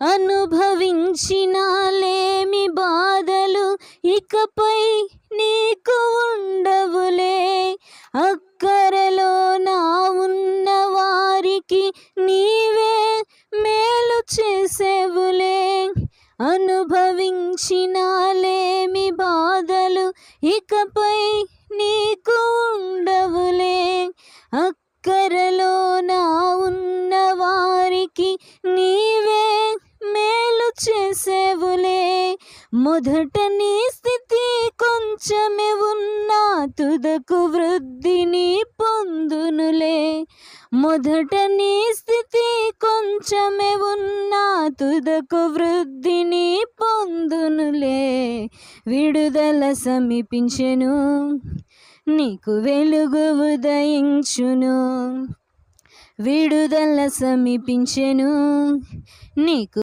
అనుభవించినాలేమి బాధలు ఇకపై నీకు ఉండవులే. అక్కరలో నా ఉన్న వారికి నీవే మేలు చేసేవులే. అనుభవించినాలేమి బాధలు ఇకపై నీకు ఉండవులే. అక్కరలో నా ఉన్న వారికి నీవే మేలు చేసేవులే. మొదట నీ స్థితి కొంచెమే ఉన్నా తుదకు వృద్ధిని పొందునులే. మొదట నీ స్థితి కొంచెమే ఉన్నా తుదకు వృద్ధిని పొందునులే. విడుదల సమీపించెను, నీకు వెలుగు ఉదయించును. విడుదల సమీపించెను, నీకు